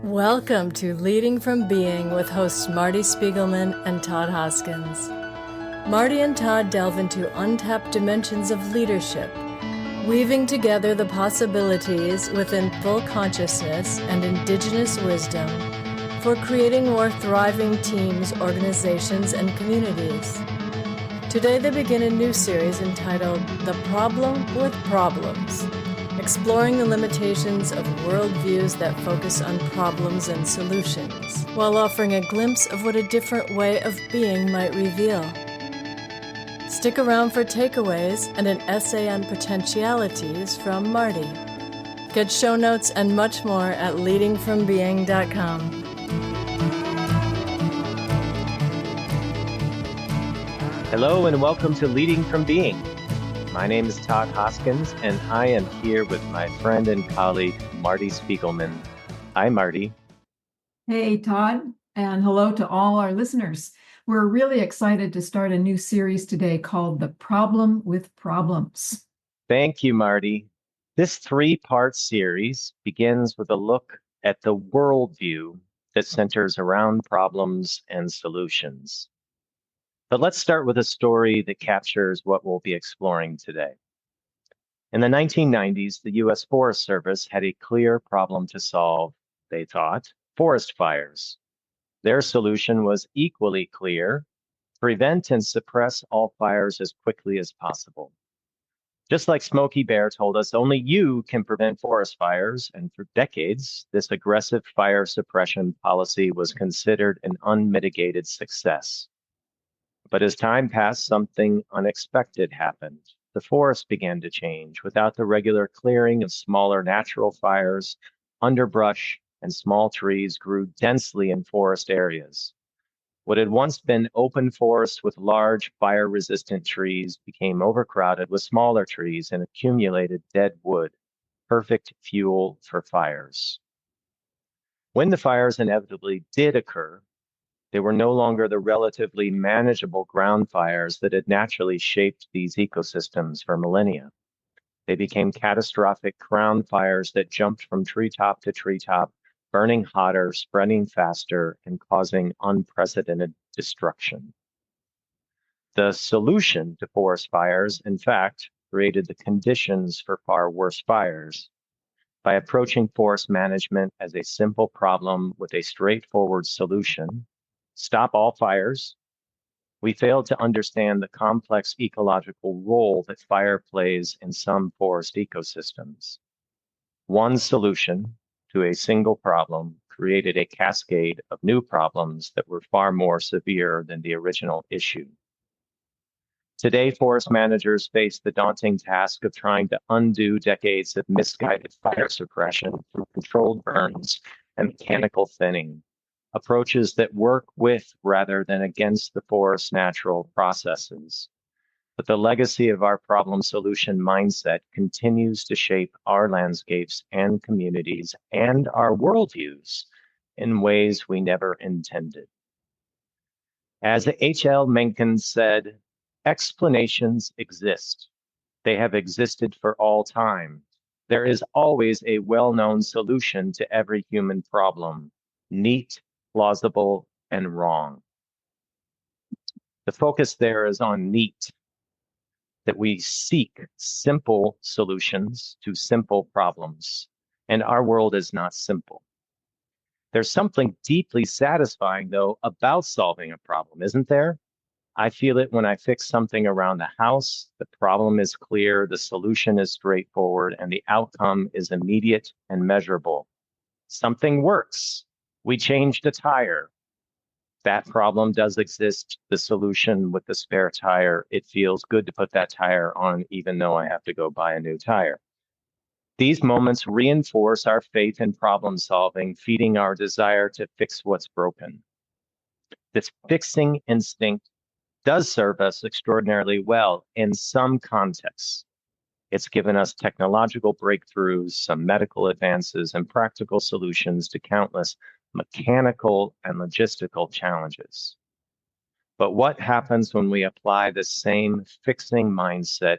Welcome to Leading from Being with hosts Marty Spiegelman and Todd Hoskins. Marty and Todd delve into untapped dimensions of leadership, weaving together the possibilities within full consciousness and indigenous wisdom for creating more thriving teams, organizations, and communities. Today they begin a new series entitled The Problem with Problems, exploring the limitations of worldviews that focus on problems and solutions, while offering a glimpse of what a different way of being might reveal. Stick around for takeaways and an essay on potentialities from Marty. Get show notes and much more at leadingfrombeing.com. Hello and welcome to Leading from Being. My name is Todd Hoskins, and I am here with my friend and colleague, Marty Spiegelman. Hi, Marty. Hey, Todd, and hello to all our listeners. We're really excited to start a new series today called The Problem with Problems. Thank you, Marty. This three-part series begins with a look at the worldview that centers around problems and solutions. But let's start with a story that captures what we'll be exploring today. In the 1990s, the U.S. Forest Service had a clear problem to solve, they thought: forest fires. Their solution was equally clear: prevent and suppress all fires as quickly as possible. Just like Smokey Bear told us only you can prevent forest fires, and for decades, this aggressive fire suppression policy was considered an unmitigated success. But as time passed, something unexpected happened. The forest began to change. Without the regular clearing of smaller natural fires, underbrush and small trees grew densely in forest areas. What had once been open forest with large fire-resistant trees became overcrowded with smaller trees and accumulated dead wood, perfect fuel for fires. When the fires inevitably did occur, they were no longer the relatively manageable ground fires that had naturally shaped these ecosystems for millennia. They became catastrophic crown fires that jumped from treetop to treetop, burning hotter, spreading faster, and causing unprecedented destruction. The solution to forest fires, in fact, created the conditions for far worse fires. By approaching forest management as a simple problem with a straightforward solution, stop all fires, we failed to understand the complex ecological role that fire plays in some forest ecosystems. One solution to a single problem created a cascade of new problems that were far more severe than the original issue. Today, forest managers face the daunting task of trying to undo decades of misguided fire suppression through controlled burns and mechanical thinning, approaches that work with rather than against the forest's natural processes. But the legacy of our problem-solution mindset continues to shape our landscapes and communities and our worldviews in ways we never intended. As H.L. Mencken said, explanations exist. They have existed for all time. There is always a well-known solution to every human problem: neat, plausible, and wrong. The focus there is on neat, that we seek simple solutions to simple problems, and our world is not simple. There's something deeply satisfying, though, about solving a problem, isn't there? I feel it when I fix something around the house. The problem is clear, the solution is straightforward, and the outcome is immediate and measurable. Something works. We changed a tire. That problem does exist. The solution with the spare tire, it feels good to put that tire on, even though I have to go buy a new tire. These moments reinforce our faith in problem solving, feeding our desire to fix what's broken. This fixing instinct does serve us extraordinarily well in some contexts. It's given us technological breakthroughs, some medical advances, and practical solutions to countless mechanical and logistical challenges. But what happens when we apply the same fixing mindset,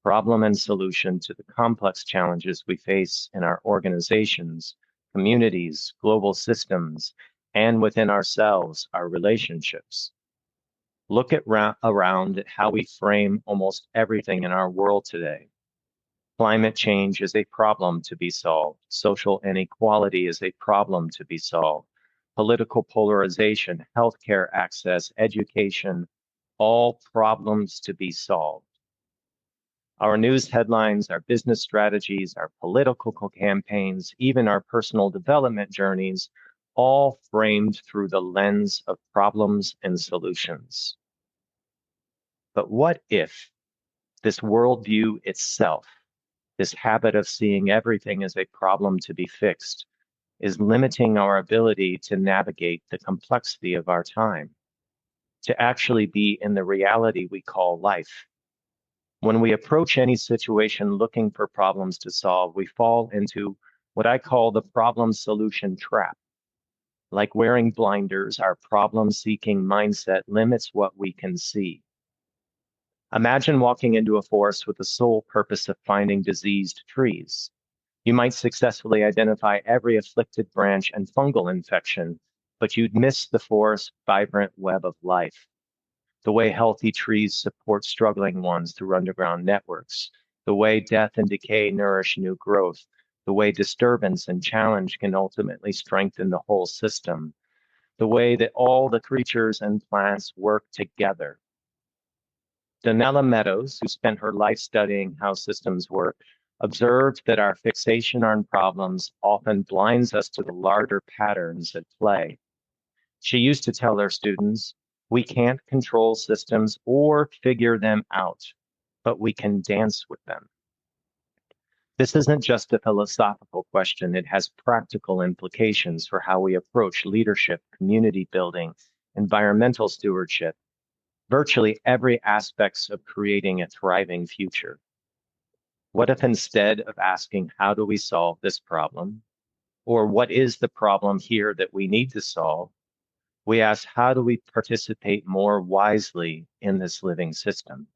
problem and solution, to the complex challenges we face in our organizations, communities, global systems, and within ourselves, our relationships. Look around at how we frame almost everything in our world today. Climate change is a problem to be solved. Social inequality is a problem to be solved. Political polarization, healthcare access, education, all problems to be solved. Our news headlines, our business strategies, our political campaigns, even our personal development journeys, all framed through the lens of problems and solutions. But what if this worldview itself, this habit of seeing everything as a problem to be fixed, is limiting our ability to navigate the complexity of our time, to actually be in the reality we call life? When we approach any situation looking for problems to solve, we fall into what I call the problem solution trap. Like wearing blinders, our problem-seeking mindset limits what we can see. Imagine walking into a forest with the sole purpose of finding diseased trees. You might successfully identify every afflicted branch and fungal infection, but you'd miss the forest's vibrant web of life. The way healthy trees support struggling ones through underground networks, the way death and decay nourish new growth, the way disturbance and challenge can ultimately strengthen the whole system, the way that all the creatures and plants work together. Donella Meadows, who spent her life studying how systems work, observed that our fixation on problems often blinds us to the larger patterns at play. She used to tell her students, we can't control systems or figure them out, but we can dance with them. This isn't just a philosophical question, it has practical implications for how we approach leadership, community building, environmental stewardship, virtually every aspect of creating a thriving future. What if instead of asking, how do we solve this problem? Or what is the problem here that we need to solve? We ask, how do we participate more wisely in this living system?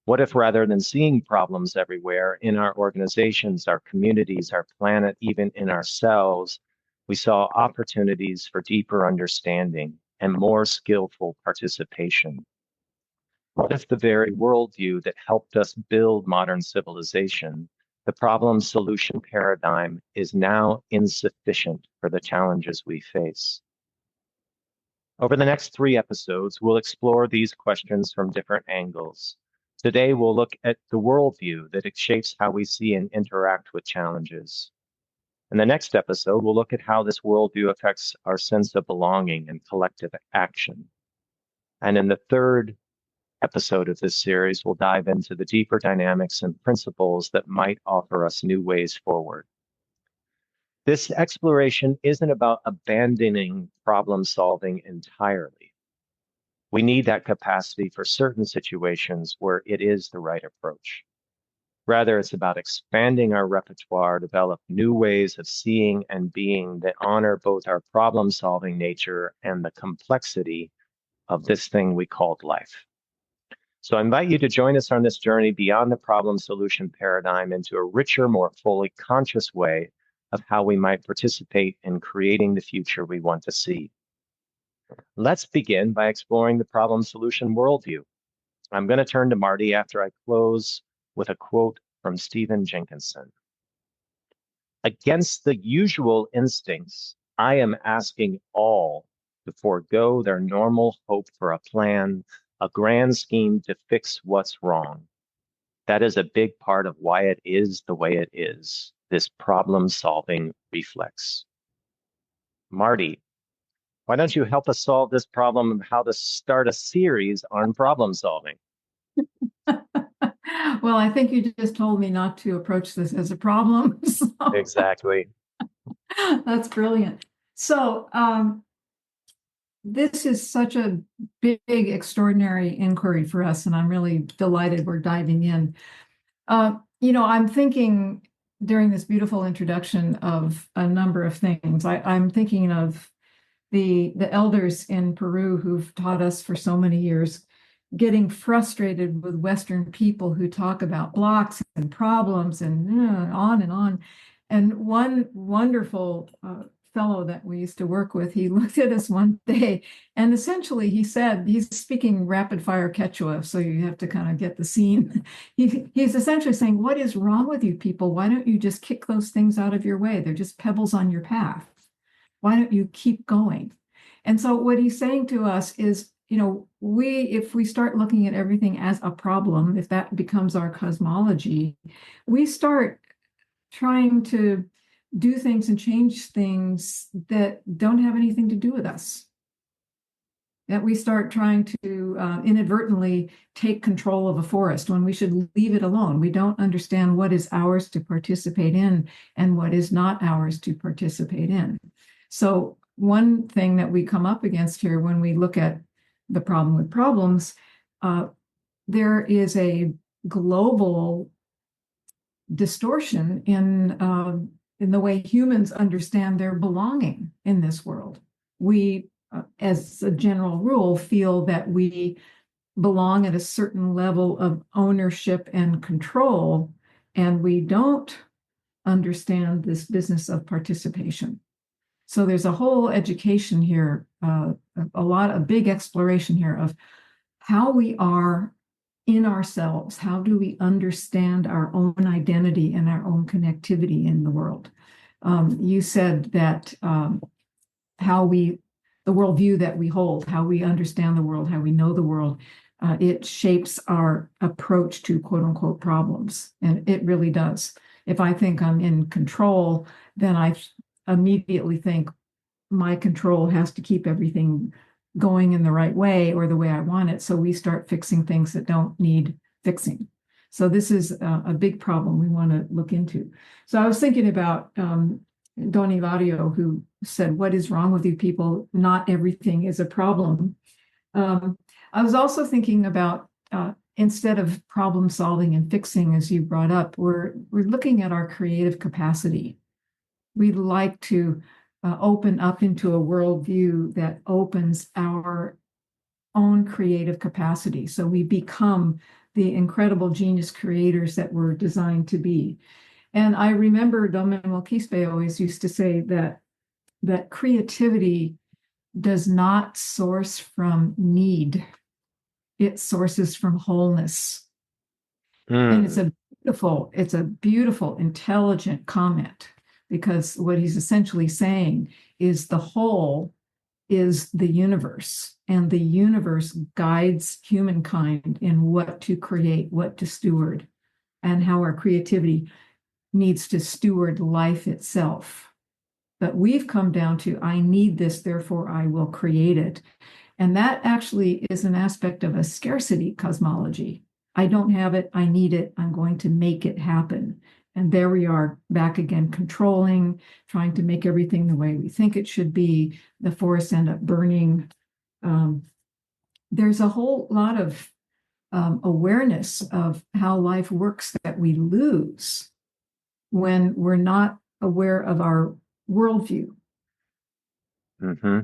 What if rather than seeing problems everywhere in our organizations, our communities, our planet, even in ourselves, we saw opportunities for deeper understanding and more skillful participation? What if the very worldview that helped us build modern civilization, the problem-solution paradigm, is now insufficient for the challenges we face? Over the next 3 episodes, we'll explore these questions from different angles. Today, we'll look at the worldview that shapes how we see and interact with challenges. In the next episode, we'll look at how this worldview affects our sense of belonging and collective action. And in the third episode of this series, we'll dive into the deeper dynamics and principles that might offer us new ways forward. This exploration isn't about abandoning problem solving entirely. We need that capacity for certain situations where it is the right approach. Rather, it's about expanding our repertoire, develop new ways of seeing and being that honor both our problem solving nature and the complexity of this thing we called life. So I invite you to join us on this journey beyond the problem solution paradigm into a richer, more fully conscious way of how we might participate in creating the future we want to see. Let's begin by exploring the problem solution worldview. I'm going to turn to Marti after I close with a quote from Stephen Jenkinson. Against the usual instincts, I am asking all to forego their normal hope for a plan, a grand scheme to fix what's wrong. That is a big part of why it is the way it is, this problem-solving reflex. Marti, why don't you help us solve this problem of how to start a series on problem solving? Well, I think you just told me not to approach this as a problem. So Exactly. that's brilliant. So this is such a big, extraordinary inquiry for us, and I'm really delighted we're diving in. I'm thinking during this beautiful introduction of a number of things. I'm thinking of the elders in Peru who've taught us for so many years, getting frustrated with Western people who talk about blocks and problems and on and on. And one wonderful fellow that we used to work with, he looked at us one day and essentially he said, he's speaking rapid fire Quechua, so you have to kind of get the scene. He's essentially saying, what is wrong with you people? Why don't you just kick those things out of your way? They're just pebbles on your path. Why don't you keep going? And so what he's saying to us is, if we start looking at everything as a problem, if that becomes our cosmology, we start trying to do things and change things that don't have anything to do with us. That we start trying to inadvertently take control of a forest when we should leave it alone. We don't understand what is ours to participate in and what is not ours to participate in. So one thing that we come up against here when we look at the problem with problems, there is a global distortion in the way humans understand their belonging in this world. We, as a general rule, feel that we belong at a certain level of ownership and control, and we don't understand this business of participation. So there's a whole education here, a big exploration here of how we are in ourselves. How do we understand our own identity and our own connectivity in the world? You said that the worldview that we hold, how we understand the world, how we know the world, it shapes our approach to quote unquote problems. And it really does. If I think I'm in control, then I immediately think my control has to keep everything going in the right way or the way I want it. So we start fixing things that don't need fixing. So this is a big problem we want to look into. So I was thinking about Don Hilario, who said, what is wrong with you people? Not everything is a problem. I was also thinking about instead of problem solving and fixing, as you brought up, we're looking at our creative capacity. We'd like to open up into a worldview that opens our own creative capacity. So we become the incredible genius creators that we're designed to be. And I remember Don Manuel Quispe always used to say that creativity does not source from need. It sources from wholeness. And it's a beautiful, intelligent comment, because what he's essentially saying is the whole is the universe, and the universe guides humankind in what to create, what to steward, and how our creativity needs to steward life itself. But we've come down to, I need this, therefore I will create it. And that actually is an aspect of a scarcity cosmology. I don't have it, I need it, I'm going to make it happen. And there we are back again, controlling, trying to make everything the way we think it should be. The forests end up burning. There's a whole lot of awareness of how life works that we lose when we're not aware of our worldview. Mm-hmm.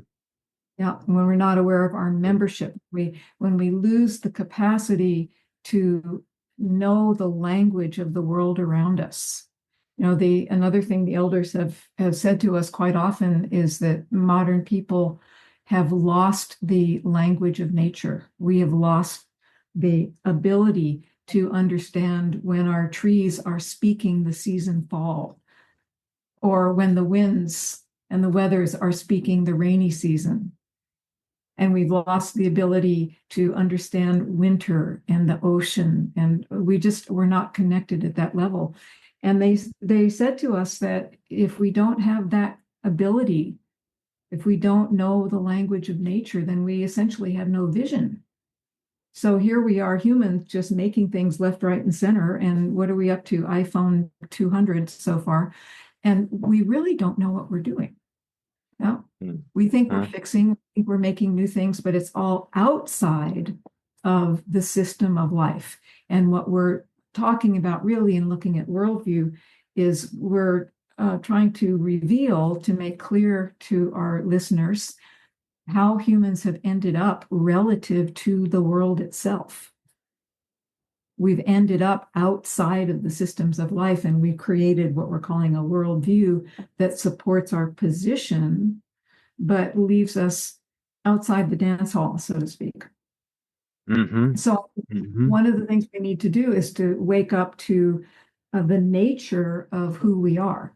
Yeah, when we're not aware of our membership, when we lose the capacity to know the language of the world around us. Another thing the elders have said to us quite often is that modern people have lost the language of nature. We have lost the ability to understand when our trees are speaking the season fall, or when the winds and the weathers are speaking the rainy season. And we've lost the ability to understand winter and the ocean, and we're not connected at that level. And they said to us that if we don't have that ability, if we don't know the language of nature, then we essentially have no vision. So here we are, humans, just making things left, right, and center. And what are we up to? iPhone 200 so far. And we really don't know what we're doing. No, we think we're fixing, we think we're making new things, but it's all outside of the system of life. And what we're talking about really in looking at worldview is we're trying to reveal, to make clear to our listeners, how humans have ended up relative to the world itself. we've ended up outside of the systems of life, and we've created what we're calling a worldview that supports our position, but leaves us outside the dance hall, so to speak. Mm-hmm. So Mm-hmm. one of the things we need to do is to wake up to the nature of who we are.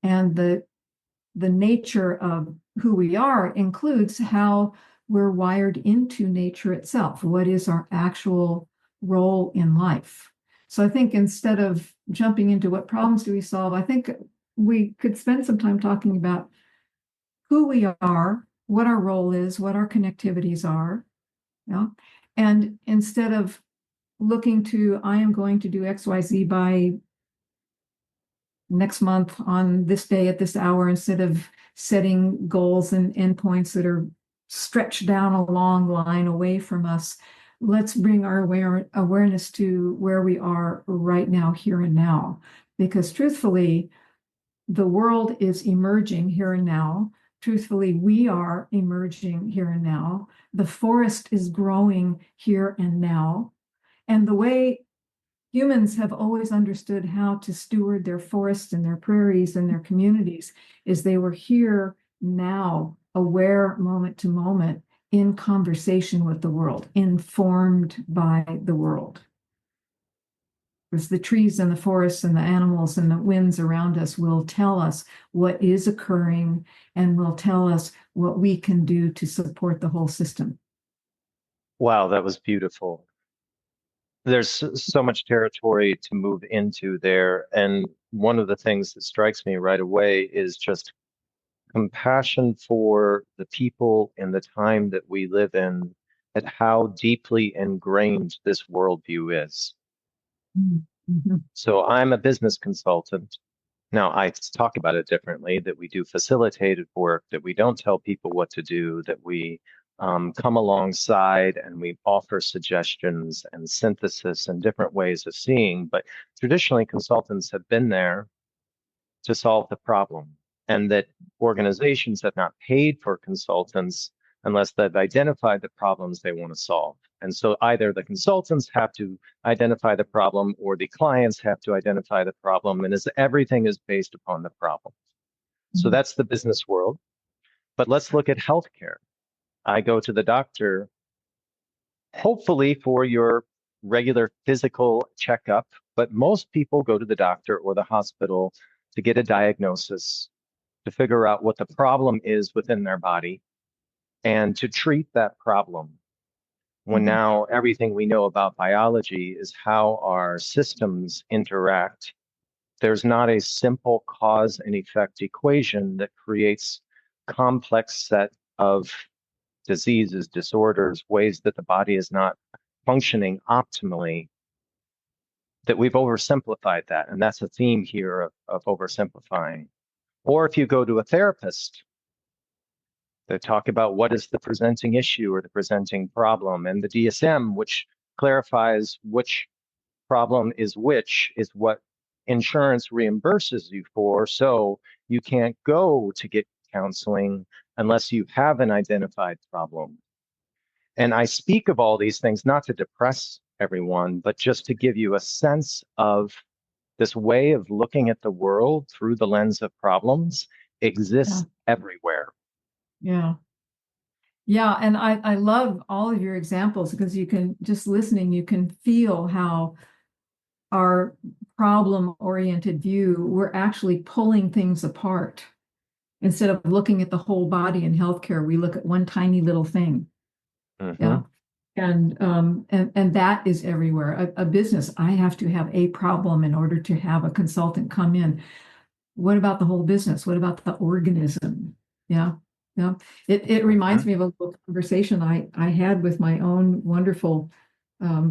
And the nature of who we are includes how we're wired into nature itself. What is our actual role in life? So I think instead of jumping into what problems do we solve, I think we could spend some time talking about who we are, what our role is, what our connectivities are. Yeah. And instead of looking to, I am going to do XYZ by next month on this day at this hour, instead of setting goals and endpoints that are stretched down a long line away from us, let's bring our awareness to where we are right now, here and now. Because truthfully, the world is emerging here and now. Truthfully, we are emerging here and now. The forest is growing here and now. And the way humans have always understood how to steward their forests and their prairies and their communities is they were here now, aware moment to moment, in conversation with the world, informed by the world. Because the trees and the forests and the animals and the winds around us will tell us what is occurring and will tell us what we can do to support the whole system. Wow, that was beautiful. There's so much territory to move into there. And one of the things that strikes me right away is just compassion for the people in the time that we live in, at how deeply ingrained this worldview is. Mm-hmm. So I'm a business consultant. Now, I talk about it differently, that we do facilitated work, that we don't tell people what to do, that we come alongside and we offer suggestions and synthesis and different ways of seeing. But traditionally, consultants have been there to solve the problem, and that organizations have not paid for consultants unless they've identified the problems they want to solve. And so either the consultants have to identify the problem or the clients have to identify the problem, and everything is based upon the problem. So that's the business world. But let's look at healthcare. I go to the doctor, hopefully for your regular physical checkup, but most people go to the doctor or the hospital to get a diagnosis, to figure out what the problem is within their body, and to treat that problem. When now everything we know about biology is how our systems interact, there's not a simple cause and effect equation that creates complex set of diseases, disorders, ways that the body is not functioning optimally, that we've oversimplified that. And that's a theme here of oversimplifying. Or if you go to a therapist, they talk about what is the presenting issue or the presenting problem, and the DSM, which clarifies which problem is which, is what insurance reimburses you for. So you can't go to get counseling unless you have an identified problem. And I speak of all these things not to depress everyone, but just to give you a sense of this way of looking at the world through the lens of problems exists everywhere. Yeah. Yeah. And I love all of your examples, because you can, just listening, you can feel how our problem-oriented view, we're actually pulling things apart. Instead of looking at the whole body in healthcare, we look at one tiny little thing. Yeah. And that is everywhere. A business, I have to have a problem in order to have a consultant come in. What about the whole business? What about the organism? Yeah. Yeah. It reminds me of a little conversation I had with my own wonderful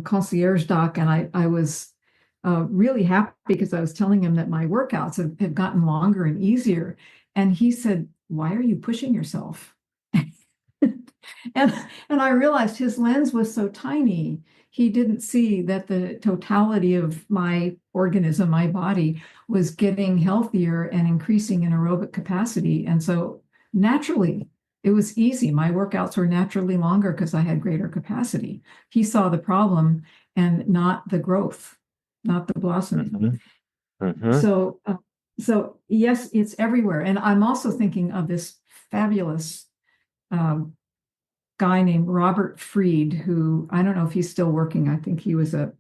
concierge doc, and I was really happy because I was telling him that my workouts have gotten longer and easier. And he said, "Why are you pushing yourself?" And I realized his lens was so tiny. He didn't see that the totality of my organism, my body, was getting healthier and increasing in aerobic capacity. And so naturally, it was easy. My workouts were naturally longer because I had greater capacity. He saw the problem and not the growth, not the blossoming. Mm-hmm. Mm-hmm. So yes, it's everywhere. And I'm also thinking of this fabulous guy named Robert Fried, who I don't know if he's still working. I think he was a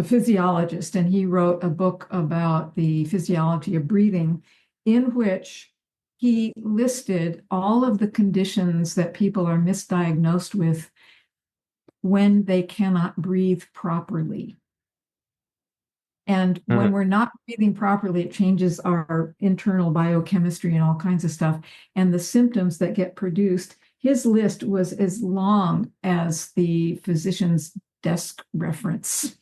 physiologist, and he wrote a book about the physiology of breathing, in which he listed all of the conditions that people are misdiagnosed with when they cannot breathe properly. And when we're not breathing properly, it changes our internal biochemistry and all kinds of stuff. And the symptoms that get produced, his list was as long as the physician's desk reference.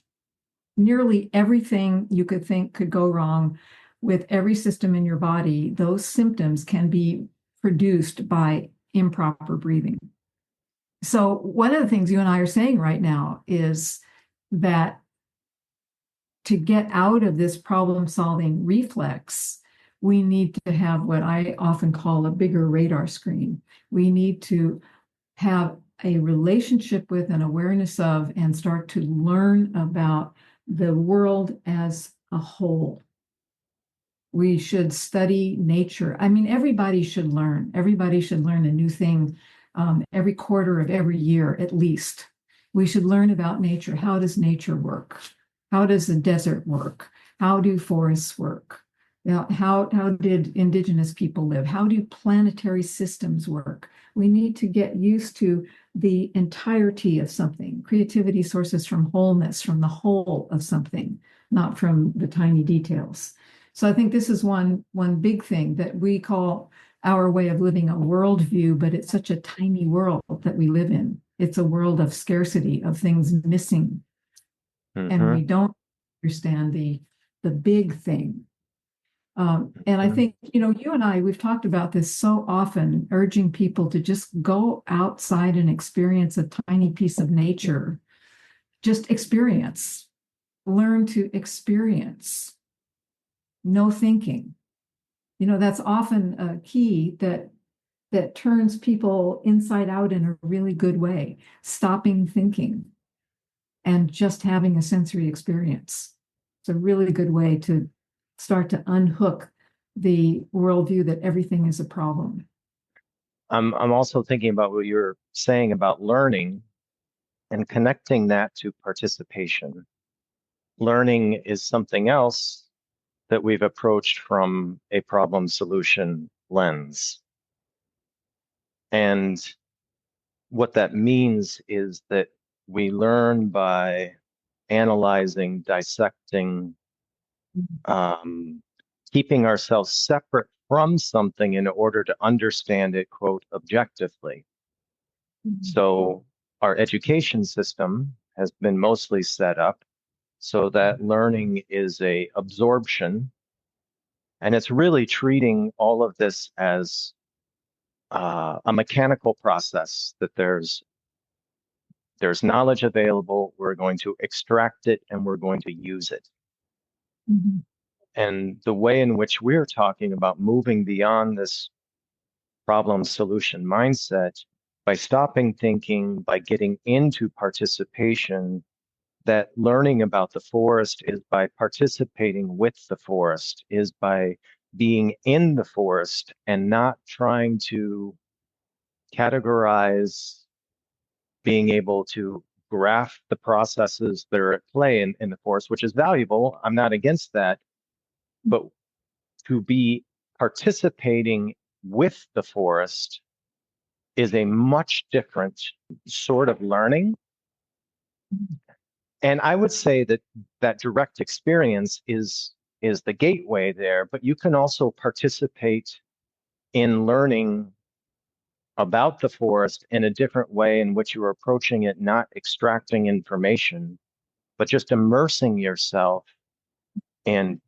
Nearly everything you could think could go wrong with every system in your body, those symptoms can be produced by improper breathing. So one of the things you and I are saying right now is that to get out of this problem-solving reflex, we need to have what I often call a bigger radar screen. We need to have a relationship with and awareness of and start to learn about the world as a whole. We should study nature. I mean, everybody should learn. Everybody should learn a new thing every quarter of every year, at least. We should learn about nature. How does nature work? How does the desert work? How do forests work? How did indigenous people live? How do planetary systems work? We need to get used to the entirety of something. Creativity sources from wholeness, from the whole of something, not from the tiny details. So I think this is one big thing that we call our way of living a worldview, but it's such a tiny world that we live in. It's a world of scarcity, of things missing. And we don't understand the big thing. And I think, you and I, we've talked about this so often, urging people to just go outside and experience a tiny piece of nature. Just experience, learn to experience, no thinking. That's often a key that turns people inside out in a really good way, stopping thinking and just having a sensory experience. It's a really good way to start to unhook the worldview that everything is a problem. I'm also thinking about what you're saying about learning and connecting that to participation. Learning is something else that we've approached from a problem solution lens. And what that means is that we learn by analyzing, dissecting, keeping ourselves separate from something in order to understand it, quote, objectively. So our education system has been mostly set up so that learning is a absorption, and it's really treating all of this as a mechanical process, that there's knowledge available, we're going to extract it, and we're going to use it. Mm-hmm. And the way in which we're talking about moving beyond this problem solution mindset, by stopping thinking, by getting into participation, that learning about the forest is by participating with the forest, is by being in the forest and not trying to categorize, being able to graph the processes that are at play in the forest, which is valuable. I'm not against that, but to be participating with the forest is a much different sort of learning. And I would say that that direct experience is the gateway there, but you can also participate in learning about the forest in a different way in which you're approaching it, not extracting information, but just immersing yourself in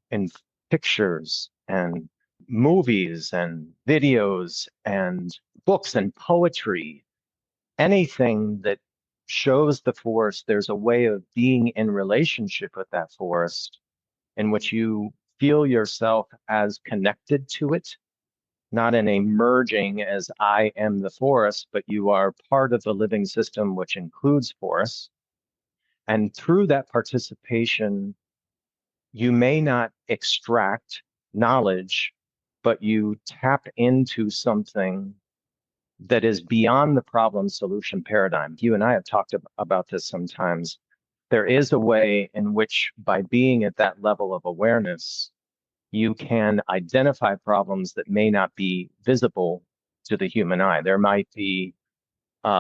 pictures and movies and videos and books and poetry, anything that shows the forest. There's a way of being in relationship with that forest in which you feel yourself as connected to it, not in a merging as I am the forest, but you are part of the living system, which includes forests. And through that participation, you may not extract knowledge, but you tap into something that is beyond the problem solution paradigm. You and I have talked about this sometimes. There is a way in which, by being at that level of awareness, you can identify problems that may not be visible to the human eye. There might be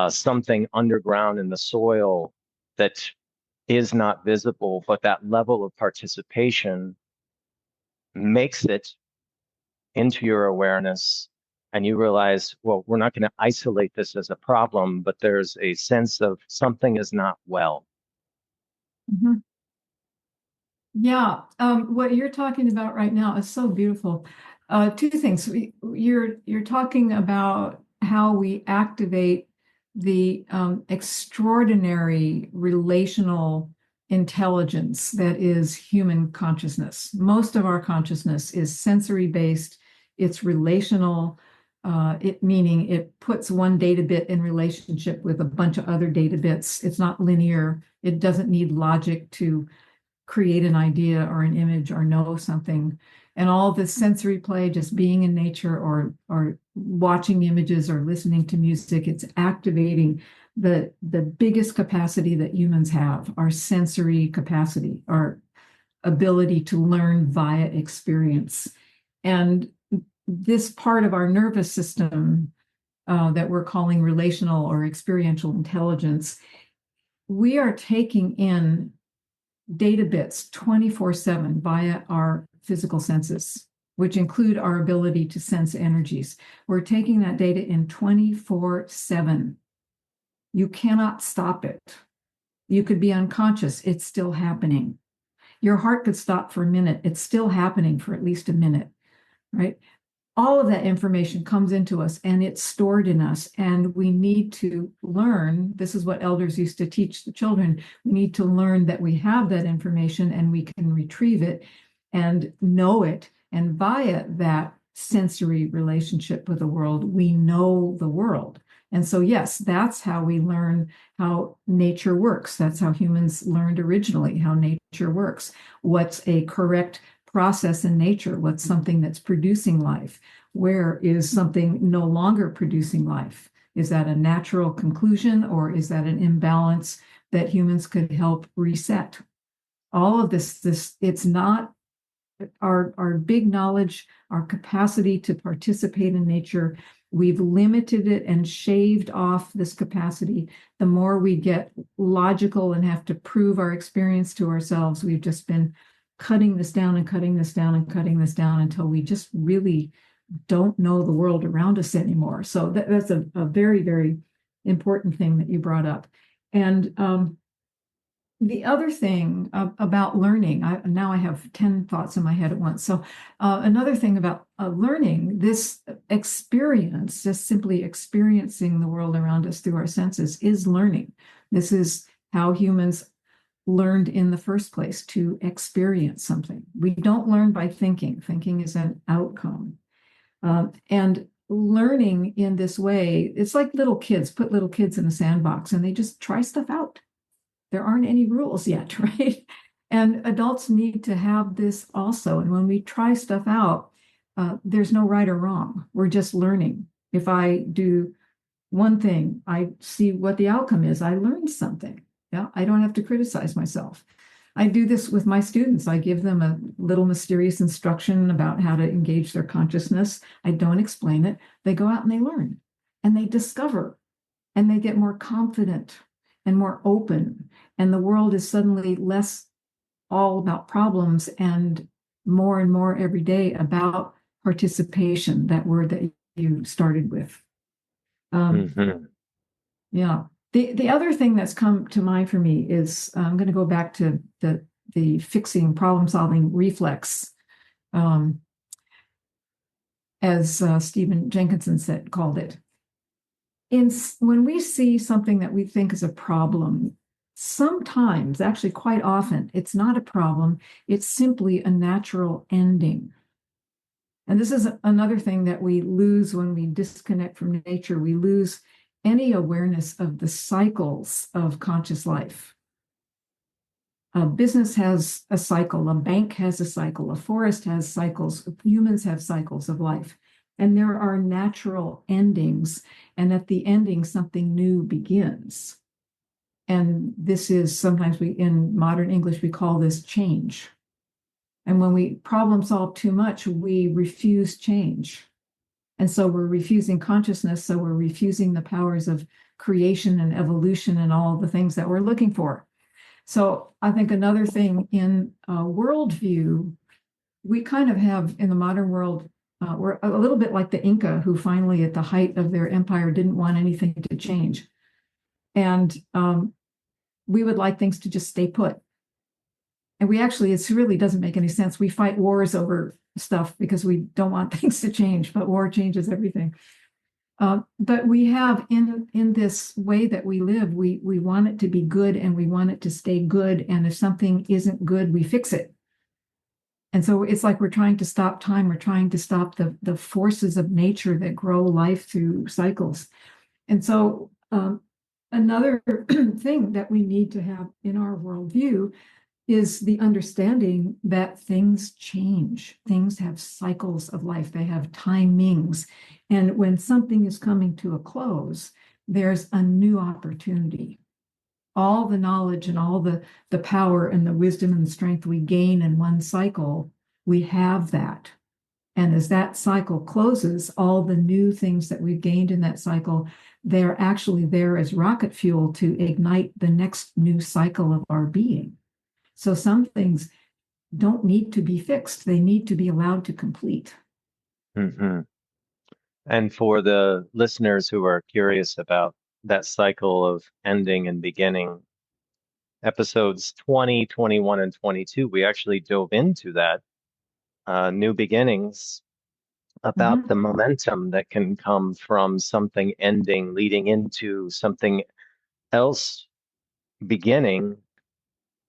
something underground in the soil that is not visible, but that level of participation makes it into your awareness, and you realize, well, we're not going to isolate this as a problem, but there's a sense of something is not well. Mhm. Yeah, what you're talking about right now is so beautiful. Two things. You're talking about how we activate the extraordinary relational intelligence that is human consciousness. Most of our consciousness is sensory based. It's relational. Meaning it puts one data bit in relationship with a bunch of other data bits. It's not linear. It doesn't need logic to create an idea or an image or know something. And all this sensory play, just being in nature or watching images or listening to music, it's activating the biggest capacity that humans have, our sensory capacity, our ability to learn via experience. And this part of our nervous system that we're calling relational or experiential intelligence, we are taking in data bits 24/7 via our physical senses, which include our ability to sense energies. We're taking that data in 24/7. You cannot stop it. You could be unconscious, it's still happening. Your heart could stop for a minute, it's still happening for at least a minute, right? All of that information comes into us and it's stored in us, and we need to learn. This is what elders used to teach the children. We need to learn that we have that information and we can retrieve it and know it, and via that sensory relationship with the world, we know the world. And so yes, that's how we learn how nature works. That's how humans learned originally how nature works. What's a correct process in nature? What's something that's producing life? Where is something no longer producing life? Is that a natural conclusion, or is that an imbalance that humans could help reset? All of this, it's not our big knowledge, our capacity to participate in nature. We've limited it and shaved off this capacity. The more we get logical and have to prove our experience to ourselves, we've just been cutting this down and cutting this down and cutting this down until we just really don't know the world around us anymore. So that's a very, very important thing that you brought up. And the other thing about learning, now I have 10 thoughts in my head at once. So another thing about learning, this experience, just simply experiencing the world around us through our senses, is learning. This is how humans learned in the first place, to experience something. We don't learn by thinking. Thinking is an outcome. And learning in this way, it's like little kids. Put little kids in a sandbox and they just try stuff out. There aren't any rules yet, right? And adults need to have this also. And when we try stuff out, there's no right or wrong. We're just learning. If I do one thing, I see what the outcome is. I learned something. Yeah, I don't have to criticize myself. I do this with my students. I give them a little mysterious instruction about how to engage their consciousness. I don't explain it. They go out and they learn and they discover and they get more confident and more open. And the world is suddenly less all about problems and more every day about participation, that word that you started with. Yeah. The other thing that's come to mind for me is I'm going to go back to the fixing, problem-solving reflex, as Stephen Jenkinson called it. When we see something that we think is a problem, sometimes, actually quite often, it's not a problem. It's simply a natural ending. And this is another thing that we lose when we disconnect from nature. We lose any awareness of the cycles of conscious life. A business has a cycle, a bank has a cycle, a forest has cycles, humans have cycles of life. And there are natural endings. And at the ending, something new begins. And this is sometimes in modern English, we call this change. And when we problem solve too much, we refuse change. And so we're refusing consciousness. So we're refusing the powers of creation and evolution and all the things that we're looking for. So I think another thing in worldview, we kind of have in the modern world, we're a little bit like the Inca, who finally at the height of their empire didn't want anything to change. And we would like things to just stay put. And it really doesn't make any sense. We fight wars over stuff because we don't want things to change, but war changes everything. But we have in this way that we live, we want it to be good and we want it to stay good. And if something isn't good, we fix it. And so it's like we're trying to stop time. We're trying to stop the forces of nature that grow life through cycles. And so another thing that we need to have in our worldview is the understanding that things change. Things have cycles of life. They have timings. And when something is coming to a close, there's a new opportunity. All the knowledge and all the power and the wisdom and the strength we gain in one cycle, we have that. And as that cycle closes, all the new things that we've gained in that cycle, they're actually there as rocket fuel to ignite the next new cycle of our being. So some things don't need to be fixed. They need to be allowed to complete. Mm-hmm. And for the listeners who are curious about that cycle of ending and beginning, episodes 20, 21, and 22, we actually dove into that new beginnings, about the momentum that can come from something ending, leading into something else beginning.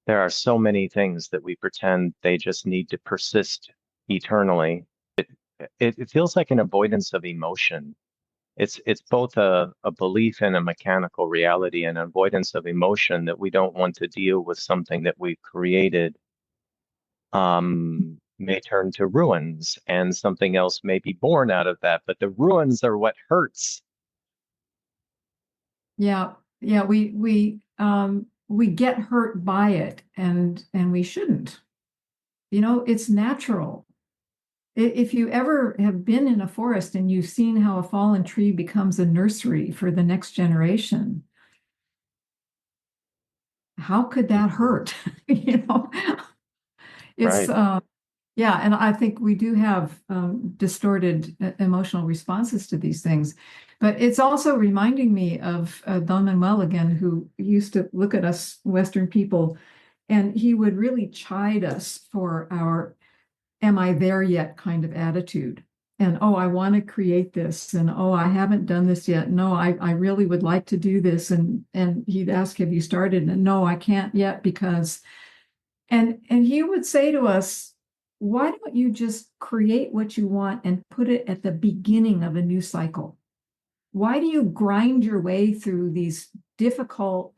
There are so many things that we pretend they just need to persist eternally. It feels like an avoidance of emotion. It's both a belief in a mechanical reality and avoidance of emotion, that we don't want to deal with something that we've created may turn to ruins, and something else may be born out of that. But the ruins are what hurts. Yeah, we get hurt by it, and we shouldn't. It's natural. If you ever have been in a forest and you've seen how a fallen tree becomes a nursery for the next generation, how could that hurt? It's Right. yeah, and I think we do have distorted emotional responses to these things. But it's also reminding me of Don Manuel again, who used to look at us Western people, and he would really chide us for our "am I there yet" kind of attitude. And oh, I want to create this, and oh, I haven't done this yet. No, I really would like to do this. And he'd ask, have you started? And no, I can't yet because, and he would say to us, why don't you just create what you want and put it at the beginning of a new cycle? Why do you grind your way through these difficult,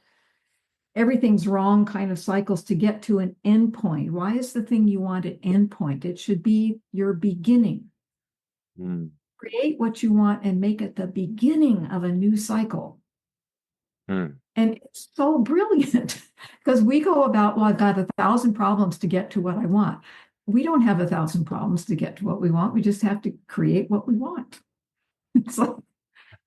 everything's wrong kind of cycles to get to an end point? Why is the thing you want an end point? It should be your beginning. Mm. Create what you want and make it the beginning of a new cycle. Mm. And it's so brilliant because we go about, well, I've got 1,000 problems to get to what I want. We don't have 1,000 problems to get to what we want. We just have to create what we want. It's like,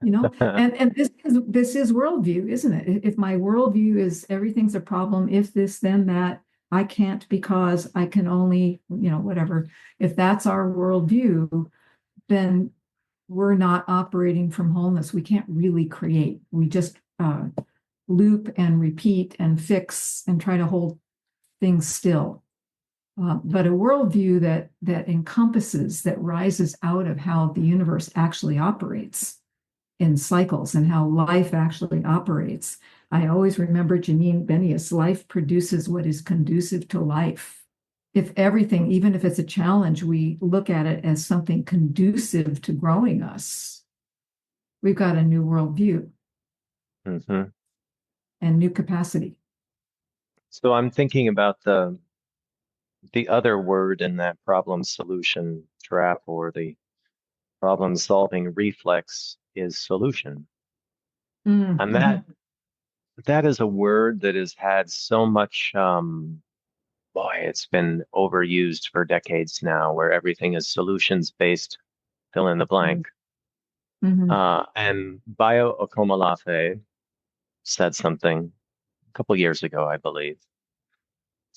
and this is worldview, isn't it? If my worldview is everything's a problem, if this, then that, I can't because I can only, whatever. If that's our worldview, then we're not operating from wholeness. We can't really create. We just loop and repeat and fix and try to hold things still. But a worldview that encompasses, that rises out of how the universe actually operates in cycles and how life actually operates. I always remember Janine Benyus, life produces what is conducive to life. If everything, even if it's a challenge, we look at it as something conducive to growing us, we've got a new worldview Mm-hmm. and new capacity. So I'm thinking about the other word in that problem solution trap, or the problem solving reflex, is solution. And that is a word that has had so much, boy, it's been overused for decades now, where everything is solutions based, fill in the blank. And Bayo Okomolafe said something a couple years ago, I believe.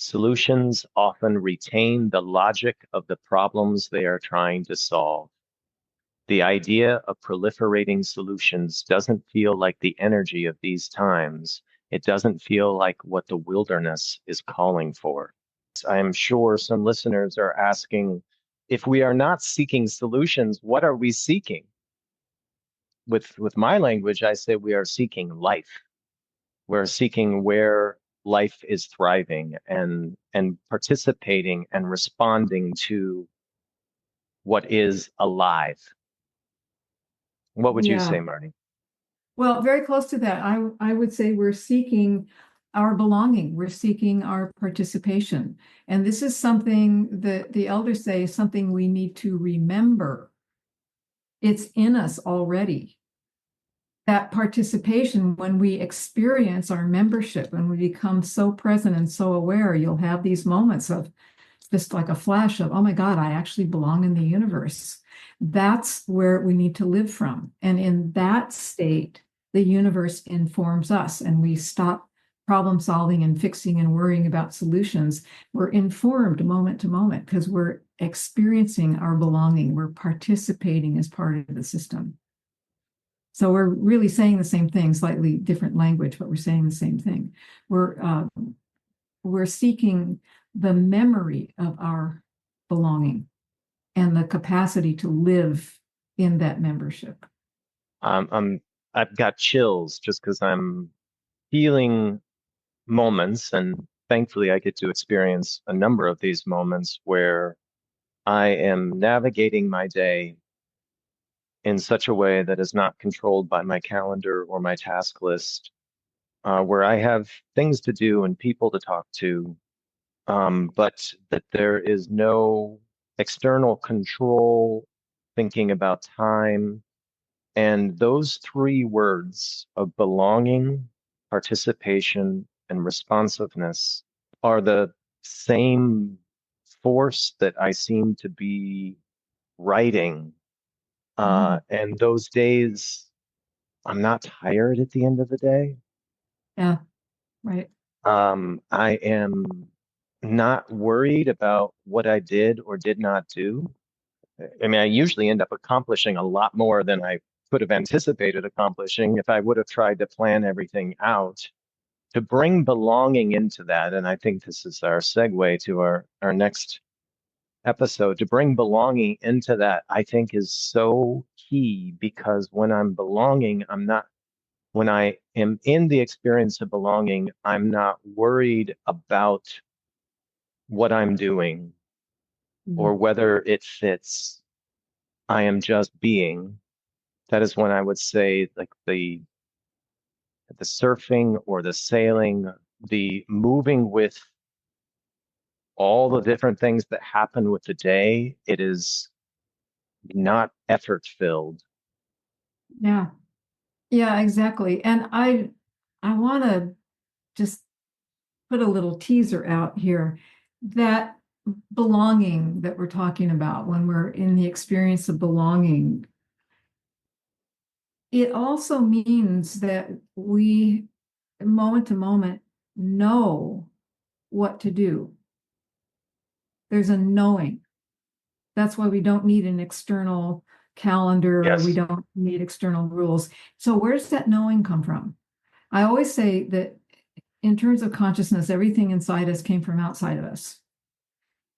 Solutions often retain the logic of the problems they are trying to solve. The idea of proliferating solutions doesn't feel like the energy of these times. It doesn't feel like what the wilderness is calling for. I am sure some listeners are asking, if we are not seeking solutions, what are we seeking? With my language, I say we are seeking life. We're seeking where life is thriving and participating and responding to what is alive. What would you Yeah. say, Marty? Well, very close to that. I would say we're seeking our belonging. We're seeking our participation. And this is something that the elders say is something we need to remember. It's in us already. That participation, when we experience our membership, when we become so present and so aware, you'll have these moments of just like a flash of, oh my God, I actually belong in the universe. That's where we need to live from. And in that state, the universe informs us, and we stop problem solving and fixing and worrying about solutions. We're informed moment to moment because we're experiencing our belonging. We're participating as part of the system. So we're really saying the same thing, slightly different language, but we're saying the same thing. We're seeking the memory of our belonging and the capacity to live in that membership. I've got chills just because I'm feeling moments, and thankfully I get to experience a number of these moments where I am navigating my day in such a way that is not controlled by my calendar or my task list, where I have things to do and people to talk to, but that there is no external control, thinking about time. And those three words of belonging, participation, and responsiveness are the same force that I seem to be writing. And those days, I'm not tired at the end of the day. Yeah, right. I am not worried about what I did or did not do. I mean, I usually end up accomplishing a lot more than I could have anticipated accomplishing if I would have tried to plan everything out. To bring belonging into that, and I think this is our segue to our next episode, to bring belonging into that, I think is so key, because when I'm belonging, when I am in the experience of belonging, I'm not worried about what I'm doing or whether it fits. I am just being. That is when I would say, like, the surfing or the sailing, the moving with all the different things that happen with the day, it is not effort filled. Yeah. Yeah, exactly. And I want to just put a little teaser out here that belonging that we're talking about when we're in the experience of belonging, it also means that we, moment to moment, know what to do. There's a knowing. That's why we don't need an external calendar, or we Yes. don't need external rules. So where does that knowing come from? I always say that in terms of consciousness, everything inside us came from outside of us.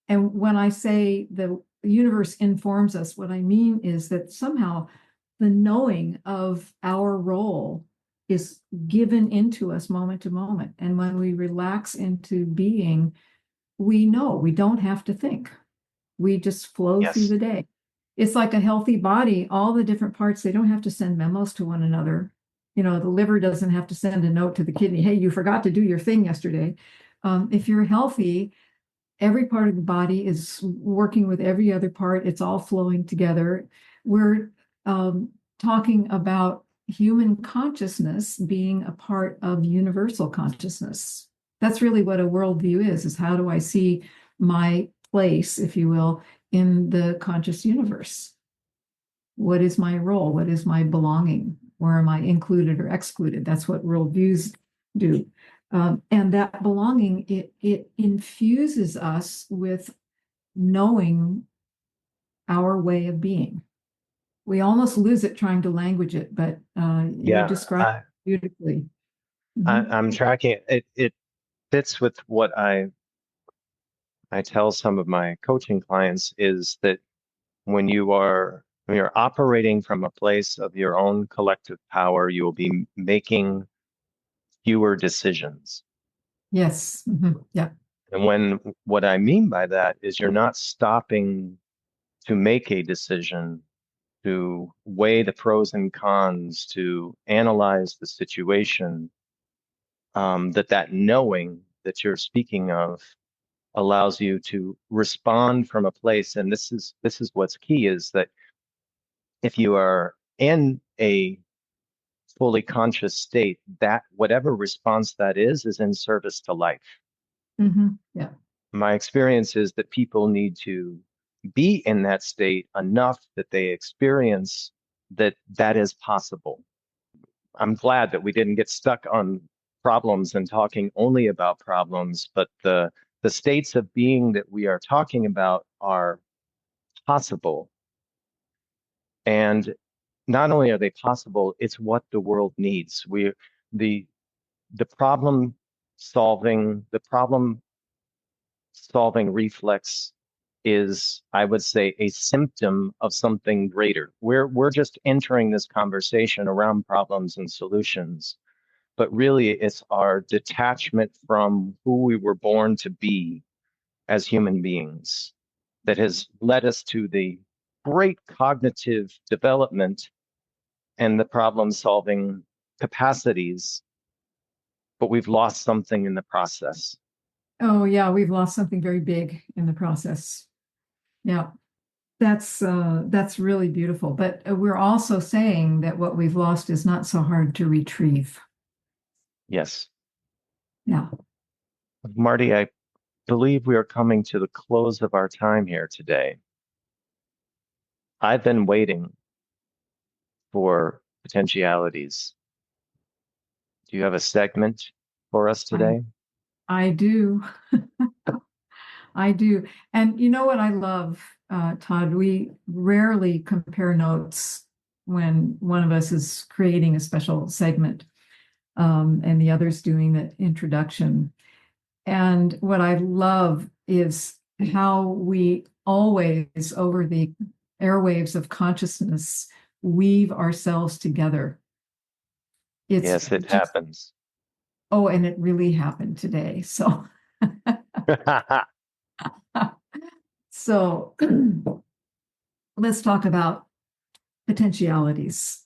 And when I say the universe informs us, what I mean is that somehow the knowing of our role is given into us moment to moment. And when we relax into being, we know we don't have to think. We just flow through Yes. the day. It's like a healthy body, all the different parts, they don't have to send memos to one another. You know, the liver doesn't have to send a note to the kidney, hey, you forgot to do your thing yesterday. If you're healthy, every part of the body is working with every other part. It's all flowing together. We're talking about human consciousness being a part of universal consciousness. That's really what a worldview is how do I see my place, if you will, in the conscious universe? What is my role? What is my belonging? Where am I included or excluded? That's what worldviews do. And that belonging, it infuses us with knowing our way of being. We almost lose it trying to language it, but you describe it beautifully. I'm tracking it. It fits with what I tell some of my coaching clients is that when you're operating from a place of your own collective power, you will be making fewer decisions. Yes. Yeah. And what I mean by that is you're not stopping to make a decision, to weigh the pros and cons, to analyze the situation, that knowing that you're speaking of allows you to respond from a place. And this is what's key, is that if you are in a fully conscious state, that whatever response that is in service to life. Yeah. My experience is that people need to be in that state enough that they experience that is possible. I'm glad that we didn't get stuck on problems and talking only about problems, but the states of being that we are talking about are possible. And not only are they possible, it's what the world needs. The problem solving reflex is, I would say, a symptom of something greater. We're just entering this conversation around problems and solutions, but really it's our detachment from who we were born to be as human beings that has led us to the great cognitive development and the problem solving capacities, but we've lost something in the process. Oh yeah, we've lost something very big in the process. Yeah. That's really beautiful. But we're also saying that what we've lost is not so hard to retrieve. Yes. Yeah. Marti, I believe we are coming to the close of our time here today. I've been waiting for potentialities. Do you have a segment for us today? I do. I do. And you know what I love, Todd? We rarely compare notes when one of us is creating a special segment, and the other's doing the introduction. And what I love is how we always, over the airwaves of consciousness, weave ourselves together. Yes, it happens. Oh, and it really happened today. So, so let's talk about potentialities.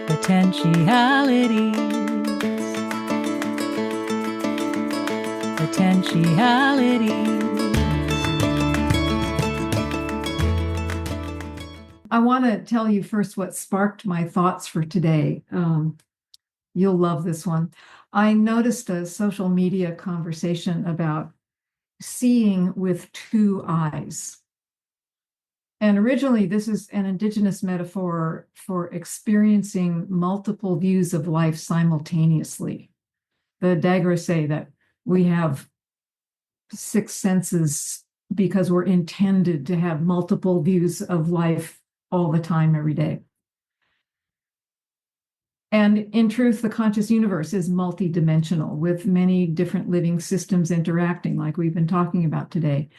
Potentialities. Potentialities. I want to tell you first what sparked my thoughts for today. You'll love this one. I noticed a social media conversation about seeing with two eyes. And originally, this is an indigenous metaphor for experiencing multiple views of life simultaneously. The Dagara say that we have 6 senses because we're intended to have multiple views of life all the time, every day. And in truth, the conscious universe is multidimensional with many different living systems interacting, like we've been talking about today.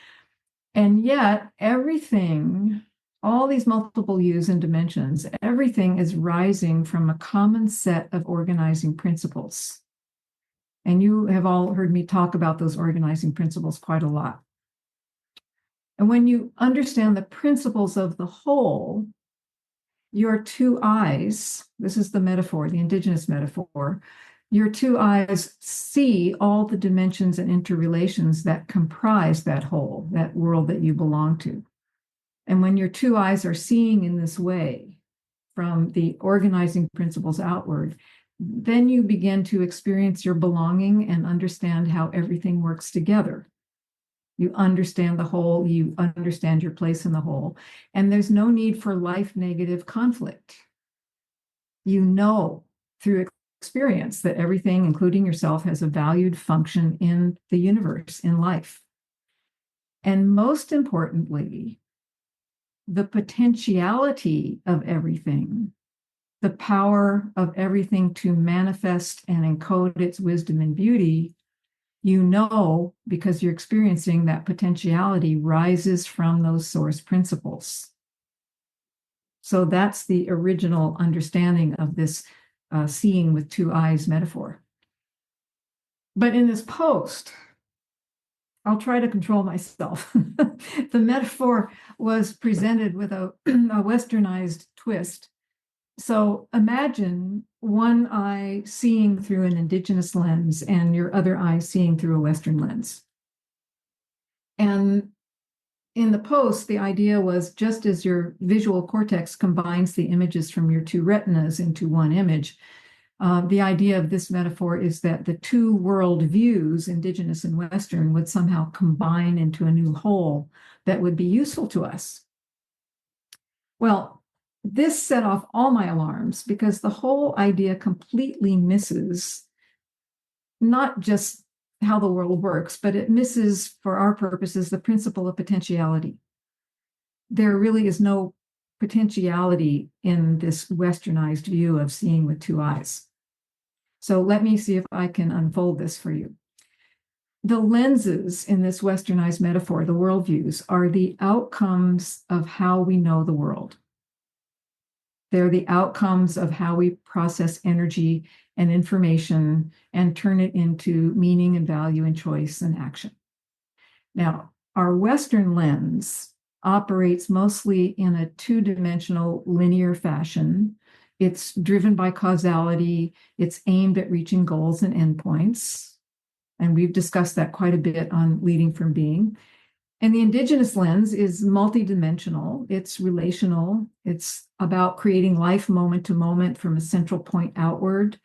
And yet, everything, all these multiple views and dimensions, everything is rising from a common set of organizing principles. And you have all heard me talk about those organizing principles quite a lot. And when you understand the principles of the whole, your two eyes, this is the metaphor, the indigenous metaphor, Your two eyes see all the dimensions and interrelations that comprise that whole, that world that you belong to. And when your two eyes are seeing in this way, from the organizing principles outward, then you begin to experience your belonging and understand how everything works together. You understand the whole, you understand your place in the whole, and there's no need for life negative conflict. You know through experience that everything, including yourself, has a valued function in the universe, in life. And most importantly, the potentiality of everything, the power of everything to manifest and encode its wisdom and beauty, you know, because you're experiencing that potentiality rises from those source principles. So that's the original understanding of this seeing with two eyes metaphor. But in this post, I'll try to control myself. The metaphor was presented with a westernized twist. So imagine one eye seeing through an indigenous lens and your other eye seeing through a Western lens. And in the post, the idea was just as your visual cortex combines the images from your two retinas into one image, the idea of this metaphor is that the two world views, indigenous and Western, would somehow combine into a new whole that would be useful to us. Well, this set off all my alarms because the whole idea completely misses not just how the world works, but it misses, for our purposes, the principle of potentiality. There really is no potentiality in this westernized view of seeing with two eyes. So let me see if I can unfold this for you. The lenses in this westernized metaphor, the worldviews, are the outcomes of how we know the world. They're the outcomes of how we process energy and information and turn it into meaning and value and choice and action. Now, our Western lens operates mostly in a two-dimensional linear fashion. It's driven by causality. It's aimed at reaching goals and endpoints. And we've discussed that quite a bit on Leading from Being. And the indigenous lens is multidimensional. It's relational. It's about creating life moment to moment from a central point outward.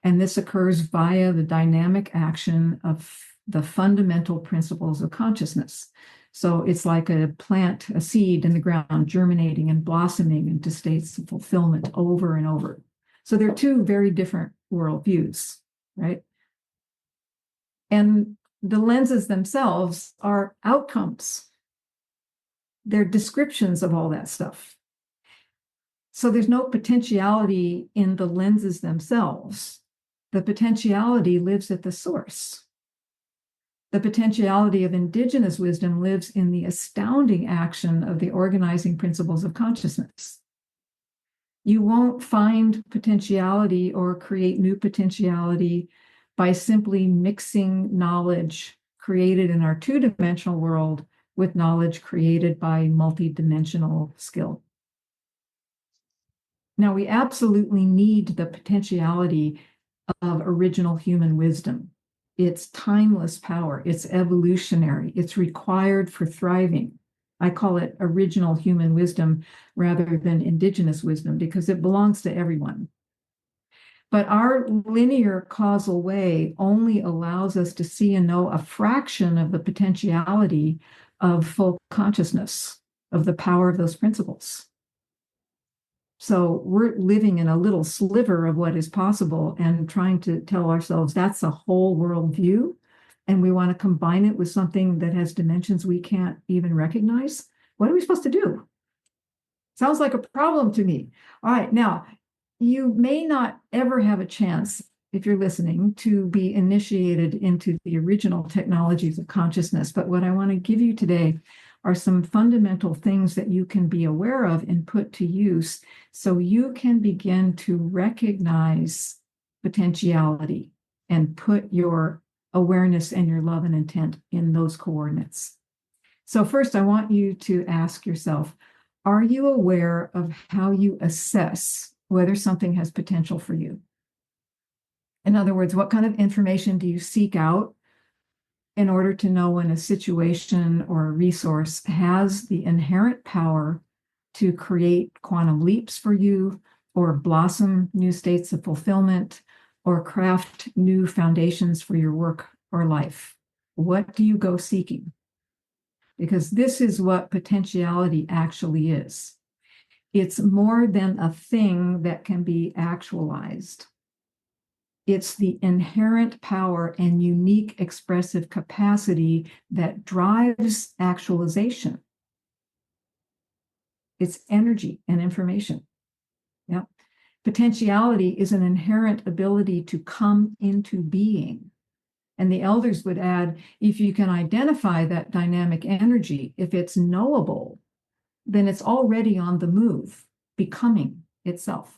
And this occurs via the dynamic action of the fundamental principles of consciousness. So it's like a plant, a seed in the ground, germinating and blossoming into states of fulfillment over and over. So they're two very different worldviews, right? And the lenses themselves are outcomes. They're descriptions of all that stuff. So there's no potentiality in the lenses themselves. The potentiality lives at the source. The potentiality of indigenous wisdom lives in the astounding action of the organizing principles of consciousness. You won't find potentiality or create new potentiality by simply mixing knowledge created in our two-dimensional world with knowledge created by multi-dimensional skill. Now, we absolutely need the potentiality of original human wisdom. It's timeless power. It's evolutionary. It's required for thriving. I call it original human wisdom rather than indigenous wisdom because it belongs to everyone. But our linear causal way only allows us to see and know a fraction of the potentiality of full consciousness, of the power of those principles. So we're living in a little sliver of what is possible and trying to tell ourselves that's a whole world view, and we want to combine it with something that has dimensions we can't even recognize. What are we supposed to do? Sounds like a problem to me. All right, now, you may not ever have a chance, if you're listening, to be initiated into the original technologies of consciousness, but what I want to give you today are some fundamental things that you can be aware of and put to use so you can begin to recognize potentiality and put your awareness and your love and intent in those coordinates. So first, I want you to ask yourself, are you aware of how you assess whether something has potential for you? In other words, what kind of information do you seek out in order to know when a situation or a resource has the inherent power to create quantum leaps for you, or blossom new states of fulfillment, or craft new foundations for your work or life? What do you go seeking? Because this is what potentiality actually is. It's more than a thing that can be actualized. It's the inherent power and unique expressive capacity that drives actualization. It's energy and information. Yeah. Potentiality is an inherent ability to come into being. And the elders would add, if you can identify that dynamic energy, if it's knowable, then it's already on the move, becoming itself.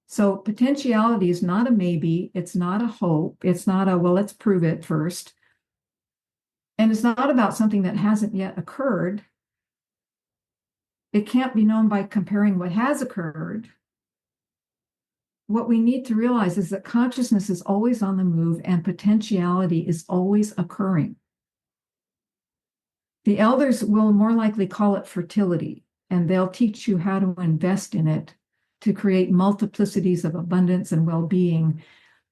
So potentiality is not a maybe, it's not a hope, it's not a, well, let's prove it first. And it's not about something that hasn't yet occurred. It can't be known by comparing what has occurred. What we need to realize is that consciousness is always on the move and potentiality is always occurring. The elders will more likely call it fertility, and they'll teach you how to invest in it to create multiplicities of abundance and well-being,